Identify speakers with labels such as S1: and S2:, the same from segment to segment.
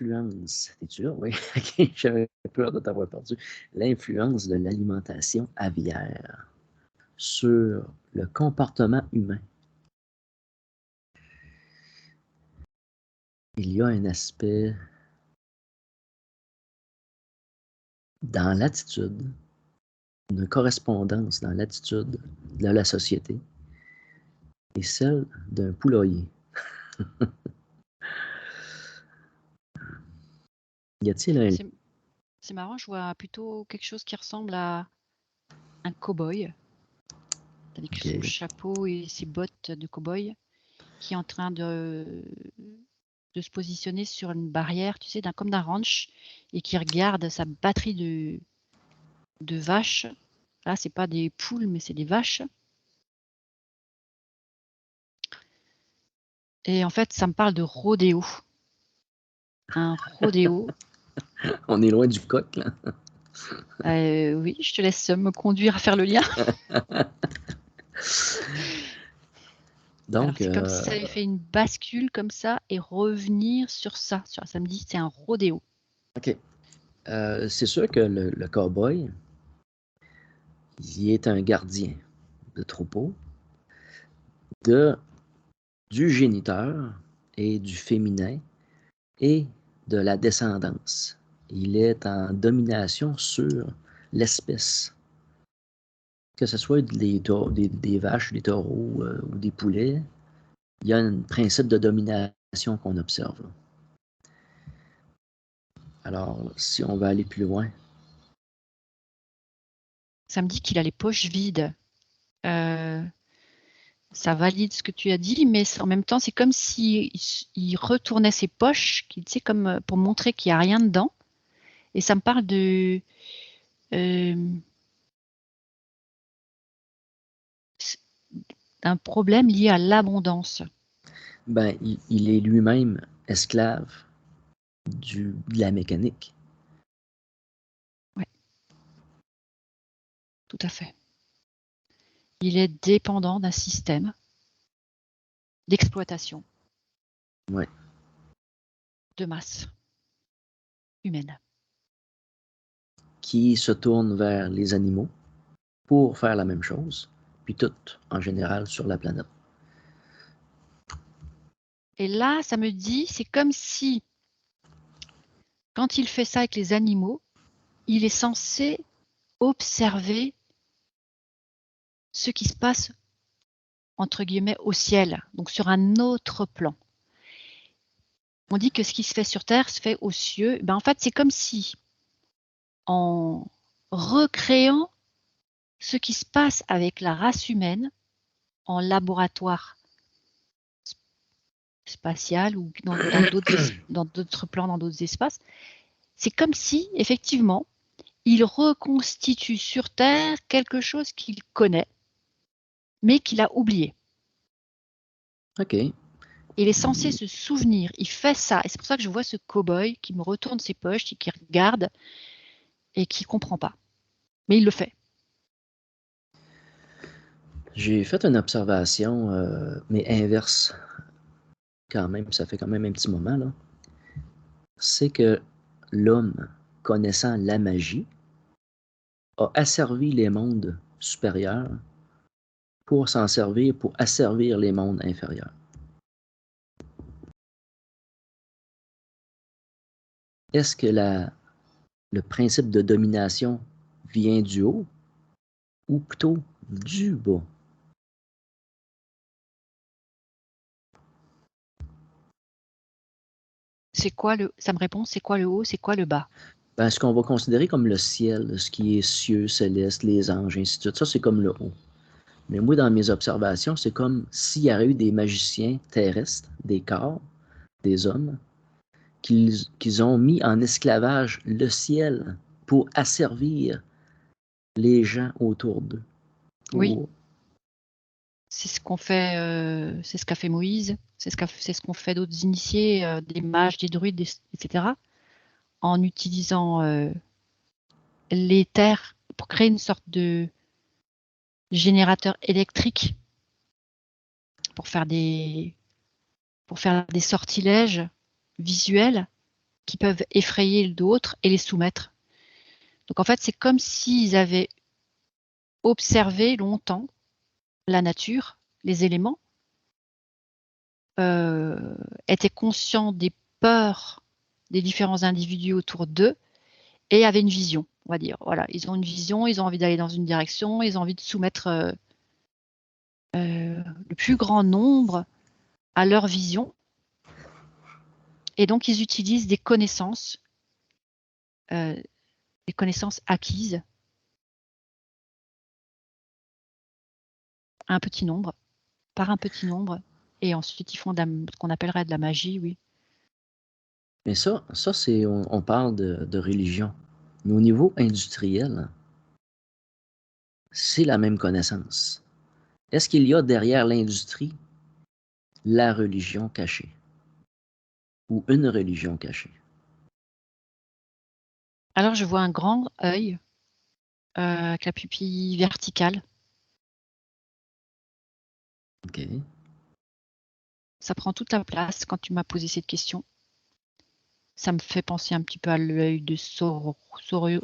S1: l'influence, es-tu là? Oui, ok, j'avais peur de t'avoir perdu. L'influence de l'alimentation aviaire sur le comportement humain. Il y a un aspect dans l'attitude, une correspondance dans l'attitude de la société et celle d'un poulailler. Y a-t-il un...
S2: C'est marrant, je vois plutôt quelque chose qui ressemble à un cow-boy, avec son
S1: Ok.
S2: chapeau et ses bottes de cow-boy, qui est en train de se positionner sur une barrière, tu sais, comme d'un ranch, et qui regarde sa batterie de vaches. Là, c'est pas des poules, mais c'est des vaches. Et en fait, ça me parle de rodéo. Un rodéo.
S1: On est loin du coq, là.
S2: Oui, je te laisse me conduire à faire le lien. Alors,
S1: Donc,
S2: c'est comme si ça avait fait une bascule comme ça et revenir sur ça. Ça me dit c'est un rodéo.
S1: OK. C'est sûr que le cow-boy, il est un gardien de troupeau du géniteur et du féminin et de la descendance. Il est en domination sur l'espèce. Que ce soit des vaches, des taureaux ou des poulets, il y a un principe de domination qu'on observe. Alors, si on va aller plus loin.
S2: Ça me dit qu'il a les poches vides. Ça valide ce que tu as dit, mais en même temps, c'est comme s'il retournait ses poches, tu sais, comme pour montrer qu'il n'y a rien dedans. Et ça me parle d'un problème lié à l'abondance.
S1: Ben, il est lui-même esclave de la mécanique.
S2: Oui, tout à fait. Il est dépendant d'un système d'exploitation
S1: Ouais.
S2: de masse humaine.
S1: Qui se tourne vers les animaux pour faire la même chose, puis tout en général sur la planète.
S2: Et là, ça me dit, c'est comme si, quand il fait ça avec les animaux, il est censé observer ce qui se passe, entre guillemets, au ciel, donc sur un autre plan. On dit que ce qui se fait sur Terre se fait aux cieux. Ben, en fait, c'est comme si, en recréant ce qui se passe avec la race humaine en laboratoire spatial ou dans d'autres plans, dans d'autres espaces, c'est comme si, effectivement, il reconstitue sur Terre quelque chose qu'il connaît, mais qu'il a oublié.
S1: OK.
S2: Il est censé se souvenir, il fait ça. Et c'est pour ça que je vois ce cow-boy qui me retourne ses poches, qui regarde et qui ne comprend pas. Mais il le fait.
S1: J'ai fait une observation, mais inverse, quand même, ça fait quand même un petit moment, là. C'est que l'homme, connaissant la magie, a asservi les mondes supérieurs pour s'en servir, pour asservir les mondes inférieurs. Est-ce que le principe de domination vient du haut ou plutôt du bas?
S2: Ça me répond, c'est quoi le haut, c'est quoi le bas?
S1: Ben, ce qu'on va considérer comme le ciel, ce qui est cieux, céleste, les anges, ainsi de suite, ça c'est comme le haut. Mais moi, dans mes observations, c'est comme s'il y aurait eu des magiciens terrestres, des corps, des hommes, qu'ils ont mis en esclavage le ciel pour asservir les gens autour d'eux.
S2: Oui,
S1: Pour...
S2: c'est ce qu'on fait, c'est ce qu'a fait Moïse, c'est ce qu'ont fait d'autres initiés, des mages, des druides, etc., en utilisant l'éther pour créer une sorte de générateur électrique pour faire des sortilèges visuels qui peuvent effrayer d'autres et les soumettre. Donc en fait, c'est comme s'ils avaient observé longtemps la nature, les éléments, étaient conscients des peurs des différents individus autour d'eux et avaient une vision, on va dire. Voilà, ils ont une vision, ils ont envie d'aller dans une direction, ils ont envie de soumettre le plus grand nombre à leur vision. Et donc, ils utilisent des connaissances acquises à un petit nombre, par un petit nombre, et ensuite ils font ce qu'on appellerait de la magie, oui.
S1: Mais ça c'est, on parle de religion. Mais au niveau industriel, c'est la même connaissance. Est-ce qu'il y a derrière l'industrie la religion cachée? Ou une religion cachée?
S2: Alors, je vois un grand œil avec la pupille verticale.
S1: OK.
S2: Ça prend toute la place quand tu m'as posé cette question. Ça me fait penser un petit peu à l'œil de Sauron, je ne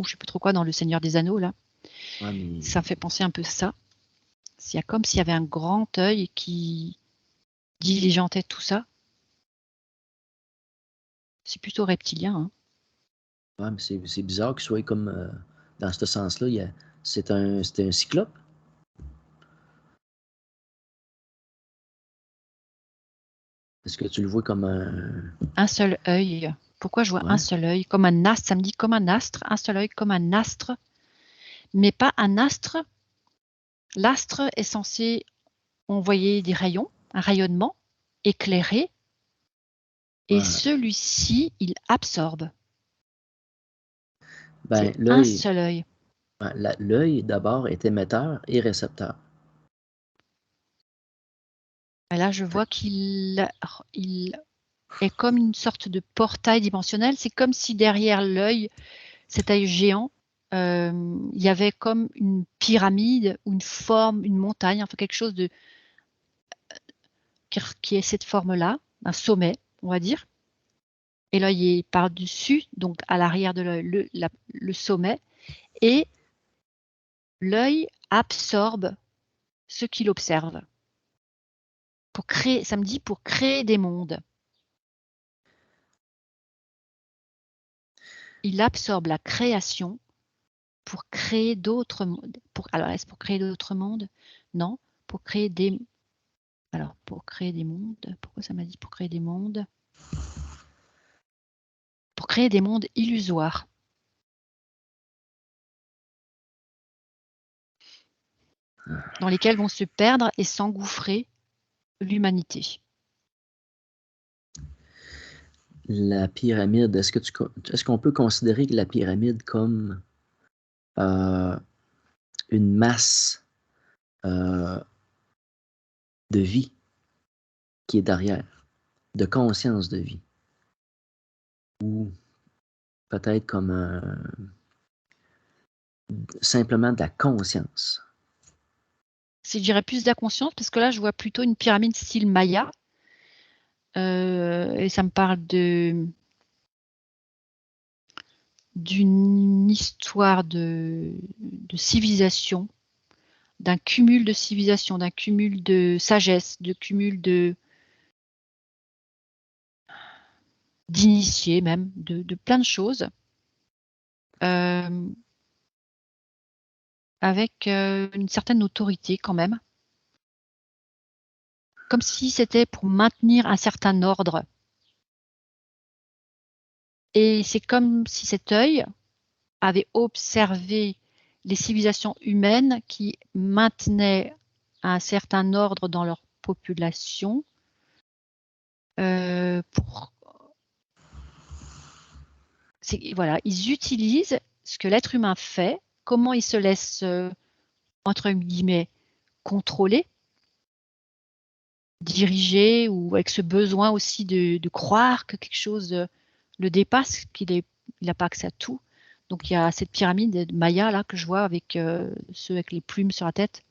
S2: sais plus trop quoi, dans Le Seigneur des Anneaux, là.
S1: Ouais, mais
S2: Ça fait penser un peu ça. C'est comme s'il y avait un grand œil qui diligentait tout ça. C'est plutôt reptilien, hein.
S1: ouais, mais c'est bizarre qu'il soit comme, dans ce sens-là, c'est un cyclope? Est-ce que tu le vois comme un...
S2: Un seul œil. Pourquoi je vois un
S1: Ouais,
S2: seul œil? Comme un astre, ça me dit comme un astre. Un seul œil comme un astre, mais pas un astre. L'astre est censé envoyer des rayons, un rayonnement éclairé, et
S1: ouais.
S2: celui-ci, il absorbe.
S1: Ben,
S2: C'est un seul œil.
S1: l'œil d'abord est émetteur et récepteur.
S2: Et là, je vois qu'il est comme une sorte de portail dimensionnel. C'est comme si derrière l'œil, cet œil géant, il y avait comme une pyramide ou une forme, une montagne, enfin quelque chose qui est cette forme-là, un sommet, on va dire. Et l'œil est par-dessus, donc à l'arrière de l'œil, le sommet, et l'œil absorbe ce qu'il observe. Pour créer, ça me dit pour créer des mondes. Il absorbe la création pour créer d'autres mondes. Alors, est-ce pour créer d'autres mondes? Non, pour créer des... Alors, pour créer des mondes, pourquoi ça m'a dit pour créer des mondes? Pour créer des mondes illusoires. Dans lesquels vont se perdre et s'engouffrer l'humanité.
S1: La pyramide, est-ce qu'on peut considérer la pyramide comme une masse de vie qui est derrière, de conscience de vie? Ou peut-être comme simplement de la conscience?
S2: Je dirais plus de la conscience, parce que là, je vois plutôt une pyramide style Maya. Et ça me parle d'une histoire de civilisation, d'un cumul de civilisation, d'un cumul de sagesse, de cumul d'initiés même, de plein de choses, avec une certaine autorité quand même, comme si c'était pour maintenir un certain ordre. Et c'est comme si cet œil avait observé les civilisations humaines qui maintenaient un certain ordre dans leur population voilà, ils utilisent ce que l'être humain fait, comment il se laisse, entre guillemets, contrôler, diriger, ou avec ce besoin aussi de croire que quelque chose le dépasse, qu'il n'a pas accès à tout. Donc il y a cette pyramide Maya là que je vois avec ceux avec les plumes sur la tête.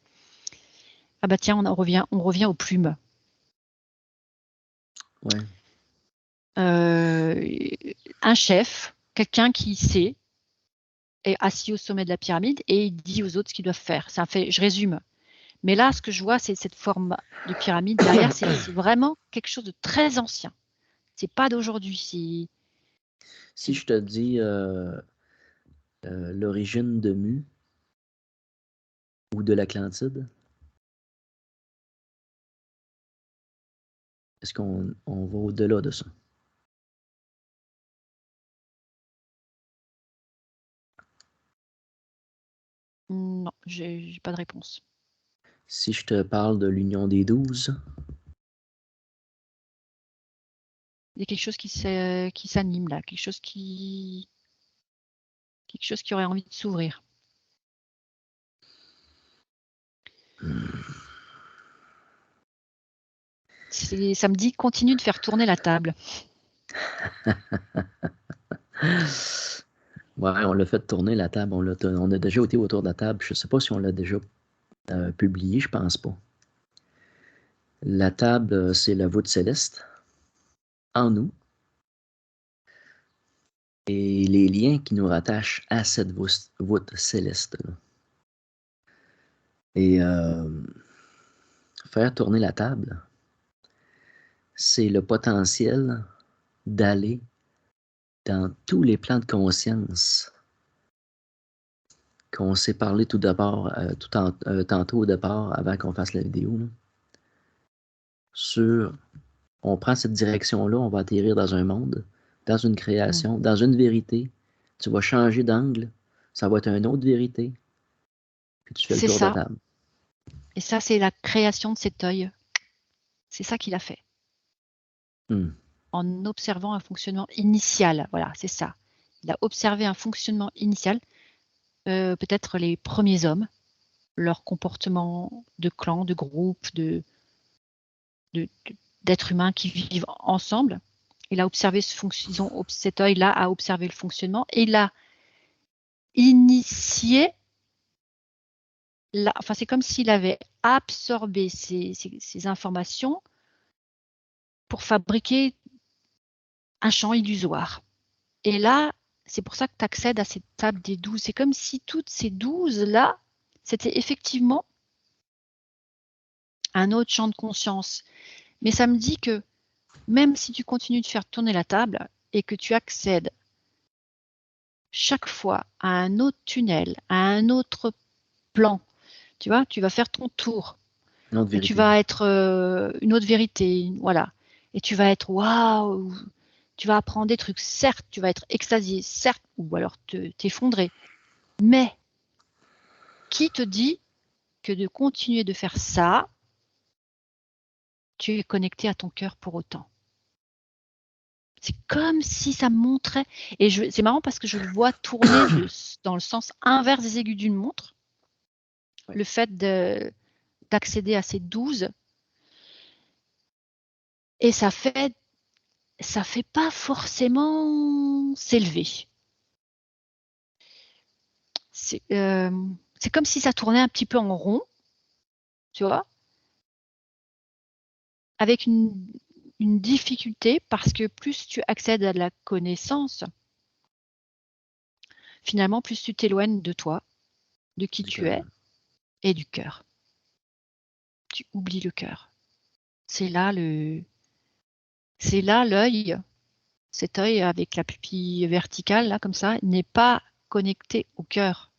S2: Ah bah tiens, on revient aux plumes.
S1: Ouais.
S2: un chef, quelqu'un qui sait, est assis au sommet de la pyramide et il dit aux autres ce qu'ils doivent faire. Ça fait, je résume. Mais là, ce que je vois, c'est cette forme de pyramide derrière. C'est vraiment quelque chose de très ancien. C'est pas d'aujourd'hui.
S1: Si je te dis l'origine de Mu ou de l'Atlantide, est-ce qu'on va au-delà de ça?
S2: Non, j'ai pas de réponse.
S1: Si je te parle de l'Union des 12,
S2: Il y a quelque chose qui s'anime là, quelque chose qui aurait envie de s'ouvrir. Ça me dit continue de faire tourner la table.
S1: Ouais, on l'a fait tourner la table. On a déjà été autour de la table. Je ne sais pas si on l'a déjà publié, je pense pas. La table, c'est la voûte céleste en nous. Et les liens qui nous rattachent à cette voûte céleste-là. Et faire tourner la table, c'est le potentiel d'aller dans tous les plans de conscience qu'on s'est parlé tout d'abord, tantôt au départ, avant qu'on fasse la vidéo. Là, on prend cette direction-là, on va atterrir dans un monde, dans une création, dans une vérité. Tu vas changer d'angle, ça va être une autre vérité, puis tu fais le
S2: C'est
S1: tour de la
S2: ça.
S1: table.
S2: Et ça, c'est la création de cet œil. C'est ça qu'il a fait. En observant un fonctionnement initial. Voilà, c'est ça. Il a observé un fonctionnement initial, peut-être les premiers hommes, leur comportement de clan, de groupe, d'êtres humains qui vivent ensemble. Il a observé cet œil-là a observé le fonctionnement et il a initié. Enfin, c'est comme s'il avait absorbé ces informations pour fabriquer un champ illusoire. Et là, c'est pour ça que tu accèdes à cette table des 12. C'est comme si toutes ces 12-là, c'était effectivement un autre champ de conscience. Mais ça me dit que même si tu continues de faire tourner la table et que tu accèdes chaque fois à un autre tunnel, à un autre plan, tu vois, tu vas faire ton tour. Et tu vas être une autre vérité, voilà. Et tu vas être waouh, tu vas apprendre des trucs. Certes, tu vas être extasié, certes, ou alors t'effondrer. Mais qui te dit que de continuer de faire ça, tu es connecté à ton cœur pour autant? C'est comme si ça me montrait. Et c'est marrant parce que je le vois tourner dans le sens inverse des aiguilles d'une montre. Ouais. Le fait d'accéder à ces 12. Et ça fait pas forcément s'élever. C'est comme si ça tournait un petit peu en rond, tu vois, avec une difficulté parce que plus tu accèdes à de la connaissance, finalement, plus tu t'éloignes de toi, de qui tu es et du cœur. Tu oublies le cœur. C'est là l'œil, cet œil avec la pupille verticale, là, comme ça, n'est pas connecté au cœur.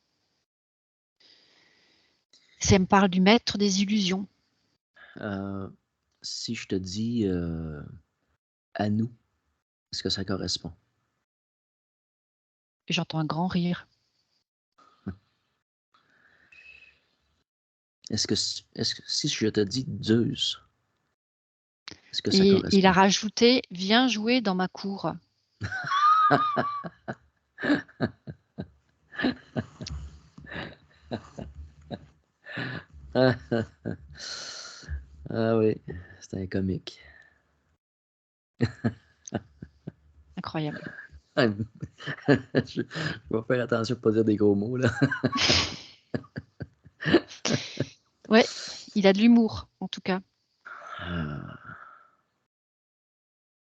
S2: Ça me parle du maître des illusions.
S1: Si je te dis à nous, est-ce que ça correspond?
S2: J'entends un grand rire.
S1: Est-ce que si je te dis Zeus, est-ce que ça correspond?
S2: Il a rajouté « Viens jouer dans ma cour ».
S1: Ah oui, c'est un comique.
S2: Incroyable.
S1: Je vais faire attention de ne pas dire des gros mots, là.
S2: Ouais, il a de l'humour, en tout cas.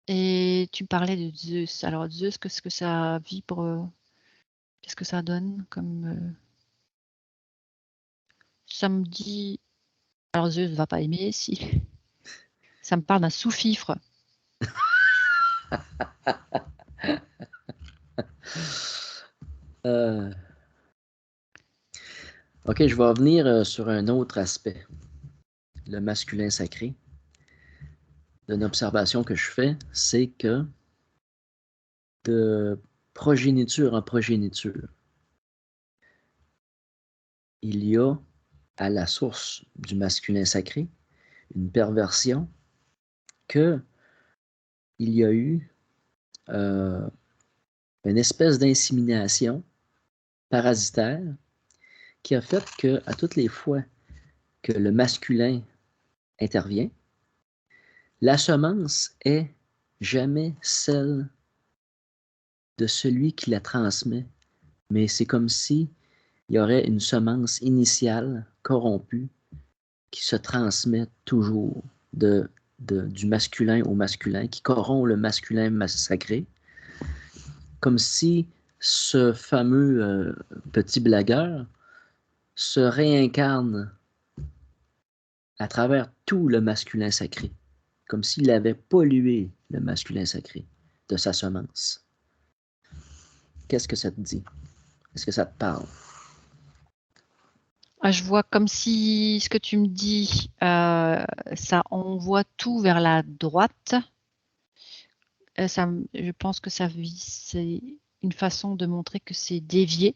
S2: Et tu parlais de Zeus. Alors Zeus, qu'est-ce que ça vibre? Qu'est-ce que ça donne comme ça me dit. Alors Zeus ne va pas aimer si. Ça me parle d'un sous-fifre.
S1: OK, je vais revenir sur un autre aspect, le masculin sacré. Une observation que je fais, c'est que de progéniture en progéniture, il y a à la source du masculin sacré une perversion que il y a eu une espèce d'insémination parasitaire qui a fait que à toutes les fois que le masculin intervient, la semence est jamais celle de celui qui la transmet, mais c'est comme si il y aurait une semence initiale corrompue qui se transmet toujours du masculin au masculin, qui corrompt le masculin sacré, comme si ce fameux petit blagueur se réincarne à travers tout le masculin sacré, comme s'il avait pollué le masculin sacré de sa semence. Qu'est-ce que ça te dit? Est-ce que ça te parle?
S2: Je vois comme si ce que tu me dis, ça envoie tout vers la droite. Je pense que c'est une façon de montrer que c'est dévié,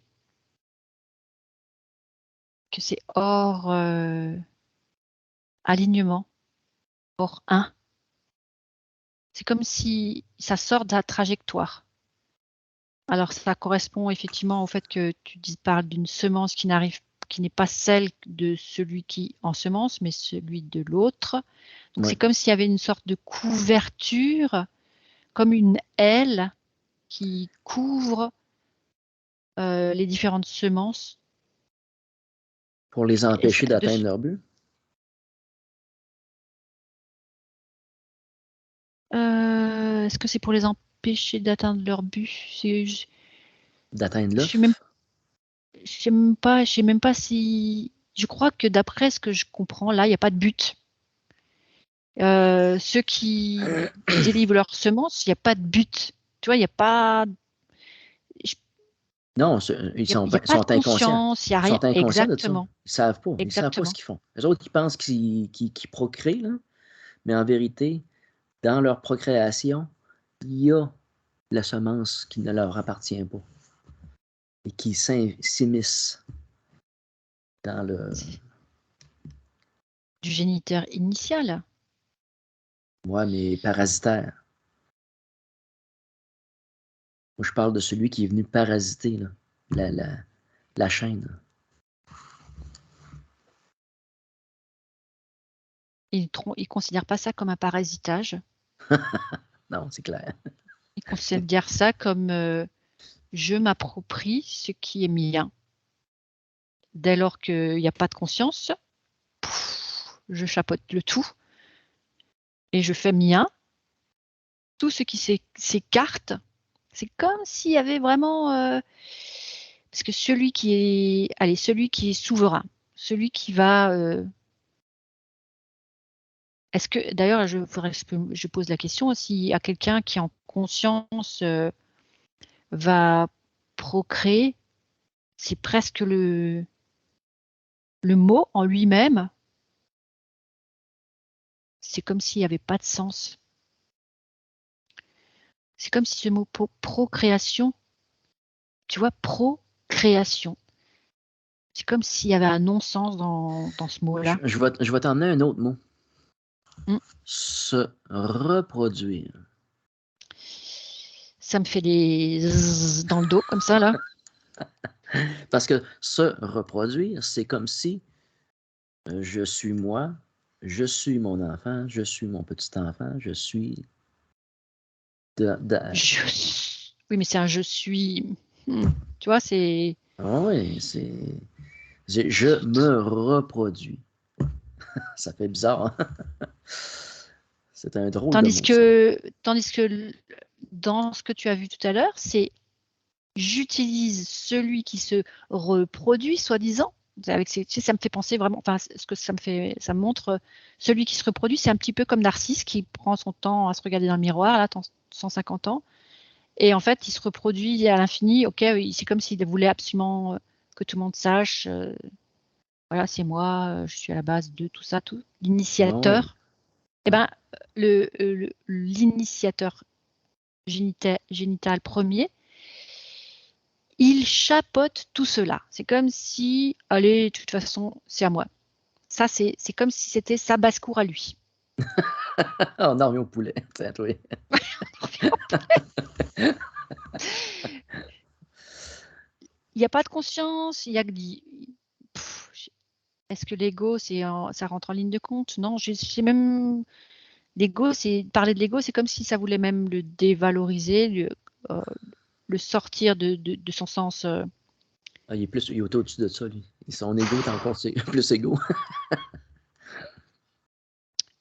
S2: que c'est hors alignement, hors 1. C'est comme si ça sort de la trajectoire. Alors ça correspond effectivement au fait que tu parles d'une semence qui n'est pas celle de celui qui ensemence, mais celui de l'autre. Donc
S1: Oui.
S2: c'est comme s'il y avait une sorte de couverture, comme une aile qui couvre les différentes semences.
S1: Pour les empêcher d'atteindre leur but?
S2: Est-ce que c'est pour les empêcher d'atteindre leur but?
S1: D'atteindre
S2: Je
S1: l'œuf?
S2: sais même pas si. Je crois que d'après ce que je comprends, là, il n'y a pas de but. Ceux qui délivrent leurs semences, il n'y a pas de but. Tu vois, il n'y a pas.
S1: Non, ils
S2: Il n'y a pas de
S1: sont inconscients.
S2: conscience, il n'y a
S1: Ils
S2: rien.
S1: sont inconscients de ça.
S2: Exactement.
S1: Ils savent pas. Ils savent pas ce
S2: Exactement.
S1: qu'ils font. Les autres, ils pensent qu'ils procréent, là. Mais en vérité, dans leur procréation, il y a la semence qui ne leur appartient pas et qui s'immisce dans le...
S2: Du géniteur initial.
S1: Ouais, mais parasitaire. Moi, je parle de celui qui est venu parasiter là, la chaîne.
S2: Ils ne considèrent pas ça comme un parasitage.
S1: Non, c'est clair.
S2: Ils considèrent ça comme je m'approprie ce qui est mien. Dès lors qu'il n'y a pas de conscience, je chapeaute le tout et je fais mien. Tout ce qui s'écarte, c'est comme s'il y avait vraiment... parce que celui qui est souverain, celui qui va... Est-ce que, d'ailleurs, je pose la question, si à quelqu'un qui en conscience va procréer, c'est presque le mot en lui-même, c'est comme s'il n'y avait pas de sens. C'est comme si ce mot procréation, tu vois, procréation, c'est comme s'il y avait un non-sens dans ce mot-là.
S1: Je vais t'emmener un autre mot. Se reproduire.
S2: Ça me fait des zzz dans le dos, comme ça, là.
S1: Parce que se reproduire, c'est comme si je suis moi, je suis mon enfant, je suis mon petit-enfant, je suis...
S2: Oui, mais c'est un je suis... Tu vois, c'est...
S1: Ah oui, c'est... Je me reproduis. Ça fait bizarre, hein? C'est un drôle de
S2: Tandis
S1: mot, ça.
S2: que dans ce que tu as vu tout à l'heure, c'est j'utilise celui qui se reproduit, soi-disant. Avec ça me fait penser vraiment, enfin, ce que ça me montre, celui qui se reproduit, c'est un petit peu comme Narcisse qui prend son temps à se regarder dans le miroir, là, 150 ans, et en fait, il se reproduit à l'infini. Ok, c'est comme s'il voulait absolument que tout le monde sache. Voilà, c'est moi, je suis à la base de tout ça, tout. L'initiateur.
S1: Ouais.
S2: Eh ben, l'initiateur génital premier, il chapeaute tout cela. C'est comme si, allez, de toute façon, c'est à moi. Ça, c'est comme si c'était sa basse-cour à lui.
S1: Ah, on en revient au poulet. Tiens, toi.
S2: Il n'y a pas de conscience, il y a que est-ce que l'ego, ça rentre en ligne de compte? Non, j'ai même l'ego, parler de l'ego, c'est comme si ça voulait même le dévaloriser, le sortir de son sens.
S1: Ah, il est au-dessus de ça, lui. Son ego est encore plus égaux.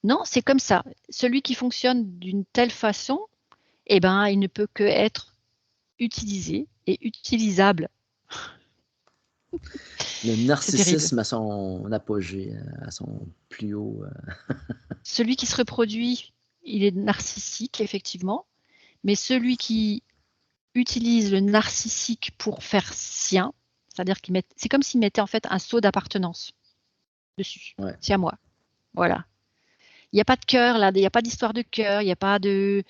S2: Non, c'est comme ça. Celui qui fonctionne d'une telle façon, eh ben, il ne peut que être utilisé et utilisable.
S1: Le
S2: C'est terrible.
S1: narcissisme à son apogée, à son plus haut.
S2: Celui qui se reproduit, il est narcissique, effectivement, mais celui qui utilise le narcissique pour faire sien, c'est-à-dire c'est comme s'il mettait en fait un sceau d'appartenance dessus.
S1: Ouais.
S2: C'est à moi. Voilà. Il n'y a pas de cœur là, il n'y a pas d'histoire de cœur, il n'y a pas de,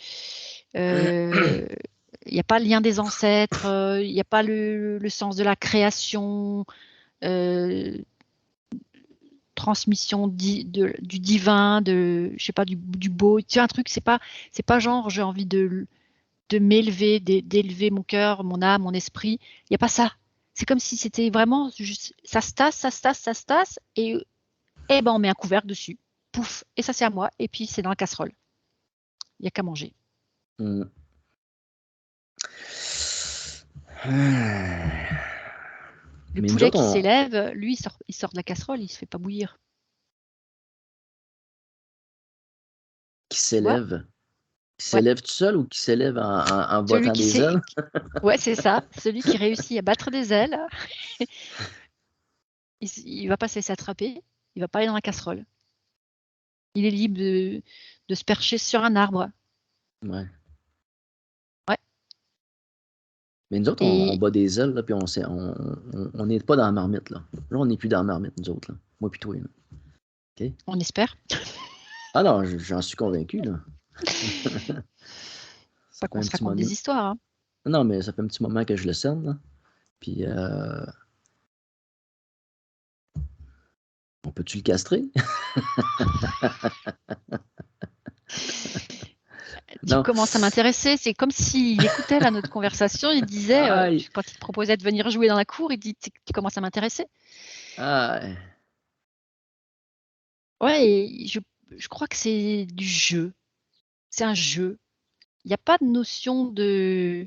S2: il n'y a pas le lien des ancêtres, il n'y a pas le sens de la création, transmission du divin, je sais pas, du beau. Tu vois, un truc, c'est pas genre j'ai envie de m'élever, d'élever mon cœur, mon âme, mon esprit. Il n'y a pas ça. C'est comme si c'était vraiment juste, ça se tasse, ça se tasse, ça se tasse, et ben on met un couvercle dessus. Pouf, et ça c'est à moi, et puis c'est dans la casserole. Il n'y a qu'à manger.
S1: Mm.
S2: Le
S1: Mais nous
S2: poulet
S1: autres,
S2: qui s'élève, lui, il sort de la casserole, il se fait pas bouillir.
S1: qui
S2: Tu vois?
S1: s'élève. Qui
S2: Ouais.
S1: s'élève tout seul ou qui s'élève en
S2: Celui
S1: bottant
S2: qui
S1: des
S2: sait.
S1: ailes?
S2: Ouais, c'est ça. Celui qui réussit à battre des ailes, il va pas se laisser attraper, il va pas aller dans la casserole. Il est libre de se percher sur un arbre.
S1: Ouais.
S2: Ouais.
S1: Mais nous autres, on
S2: Et
S1: bat des ailes, là, puis on n'est pas dans la marmite, là. Là, on n'est plus dans la marmite, nous autres, là. Moi puis toi, là. OK?
S2: on espère.
S1: Ah non, j'en suis convaincu, là. Ça
S2: Pas
S1: fait
S2: qu'on
S1: un
S2: se
S1: petit
S2: raconte des
S1: moment.
S2: histoires. Hein.
S1: Non, mais ça fait un petit moment que je le sens, là. Puis, on peut-tu le castrer?
S2: Tu
S1: Non.
S2: commences à m'intéresser. C'est comme s'il écoutait là, notre conversation. Il disait,
S1: Aïe!
S2: quand il te proposait de venir jouer dans la cour, il dit tu commences à m'intéresser.
S1: Aïe!
S2: Ouais, et je crois que c'est du jeu. C'est un jeu. Il n'y a pas de notion de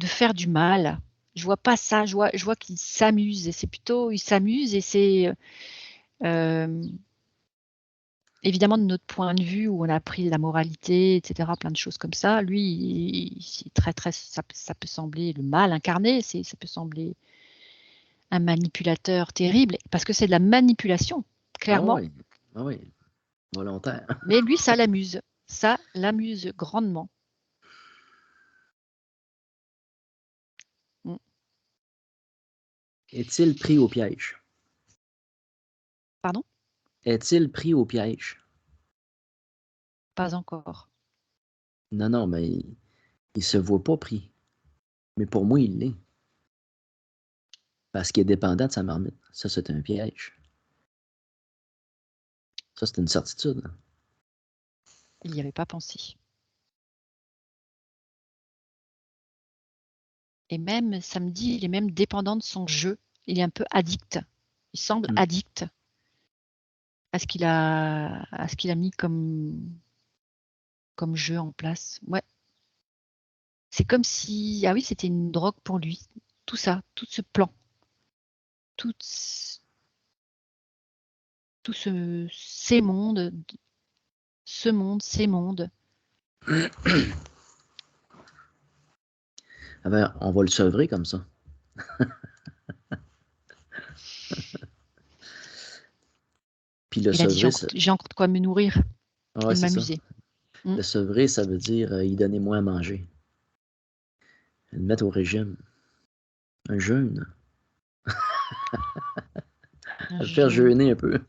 S2: faire du mal. Je vois pas ça. Je vois qu'il s'amuse. Et c'est plutôt, il s'amuse et c'est évidemment de notre point de vue où on a appris la moralité, etc., plein de choses comme ça. Lui, c'est très, ça peut sembler le mal incarné. Ça peut sembler un manipulateur terrible parce que c'est de la manipulation,
S1: Ah
S2: clairement.
S1: oui, ah oui, volontaire.
S2: Mais lui, ça l'amuse. Ça l'amuse grandement. Mm.
S1: Est-il pris au piège?
S2: Pardon?
S1: Est-il pris au piège?
S2: Pas encore.
S1: Non, non, mais il se voit pas pris. Mais pour moi, il l'est. Parce qu'il est dépendant de sa marmite. Ça, c'est un piège. Ça, c'est une certitude.
S2: Il n'y avait pas pensé. Et même samedi, il est même dépendant de son jeu. Il est un peu addict. Il semble addict à ce qu'il a mis comme jeu en place. Ouais. C'est comme si, ah oui, c'était une drogue pour lui. Tout ça, tout ce plan, tout ces mondes, ce monde, ces mondes.
S1: Ah ben, on va le sevrer comme ça. Puis le
S2: Il a dit,
S1: sevrer,
S2: j'ai encore de quoi me nourrir
S1: ouais,
S2: et
S1: c'est ça.
S2: m'amuser. Mm.
S1: Le sevrer, ça veut dire y donner moins à manger. Le mettre au régime. Un jeûne. Le faire jeûner un peu.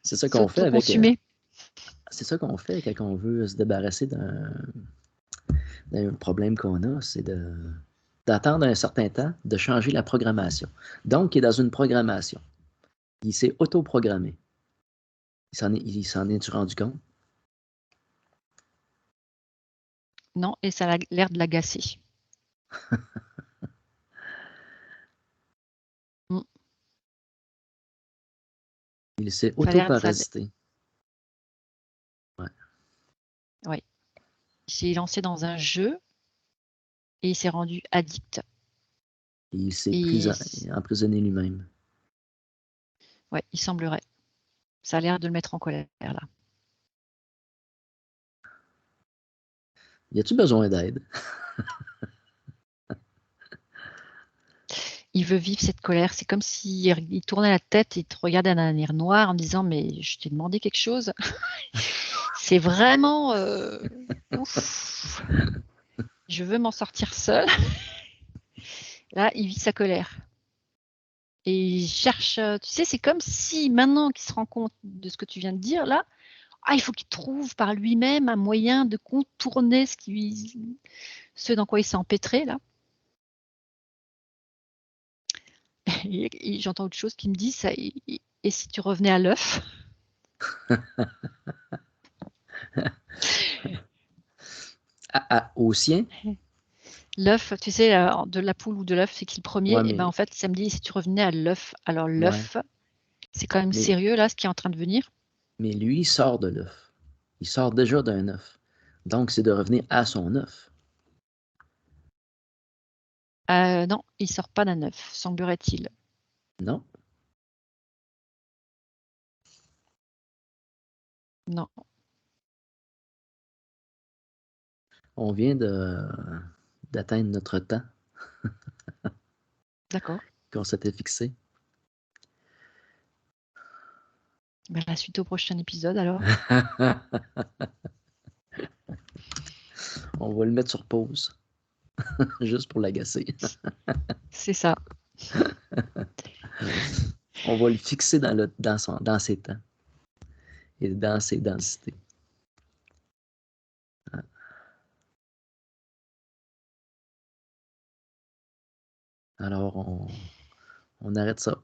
S1: C'est ça qu'on fait avec.
S2: S'auto-consumer.
S1: C'est ça qu'on fait quand on veut se débarrasser d'un problème qu'on a, c'est d'attendre un certain temps, de changer la programmation. Donc, il est dans une programmation. Il s'est autoprogrammé. Il s'en est-tu rendu compte?
S2: Non, et ça a l'air de l'agacer. Mm.
S1: Il s'est
S2: Ça a l'air de ça.
S1: autoparasité. Ouais.
S2: Oui. Il s'est lancé dans un jeu et il s'est rendu addict.
S1: Et il s'est
S2: Et
S1: emprisonné lui-même.
S2: ouais, il semblerait. Ça a l'air de le mettre en colère là.
S1: Y a-tu besoin d'aide?
S2: Il veut vivre cette colère. C'est comme s'il tournait la tête et te regardait d'un air noir en disant mais je t'ai demandé quelque chose. C'est vraiment ouf. Je veux m'en sortir seul. Là, il vit sa colère. Et il cherche, tu sais, c'est comme si maintenant qu'il se rend compte de ce que tu viens de dire là, il faut qu'il trouve par lui-même un moyen de contourner ce dans quoi il s'est empêtré là. Et j'entends autre chose qui me dit ça. Et si tu revenais à l'œuf?
S1: Au sien?
S2: L'œuf, tu sais, de la poule ou de l'œuf, c'est qui le premier?
S1: Ouais,
S2: Et ben en fait, ça me dit si tu revenais à l'œuf. Alors
S1: ouais.
S2: l'œuf, c'est quand même
S1: Mais,
S2: sérieux là, ce qui est en train de venir.
S1: mais lui, il sort de l'œuf. Il sort déjà d'un œuf. Donc, c'est de revenir à son œuf.
S2: Non, il sort pas d'un œuf, semblerait-il.
S1: Non?
S2: Non.
S1: On vient d'atteindre notre temps
S2: D'accord.
S1: qu'on s'était fixé.
S2: Ben, la suite au prochain épisode alors.
S1: On va le mettre sur pause, juste pour l'agacer.
S2: C'est ça.
S1: On va le fixer dans ses temps et dans ses densités. Alors, on arrête ça.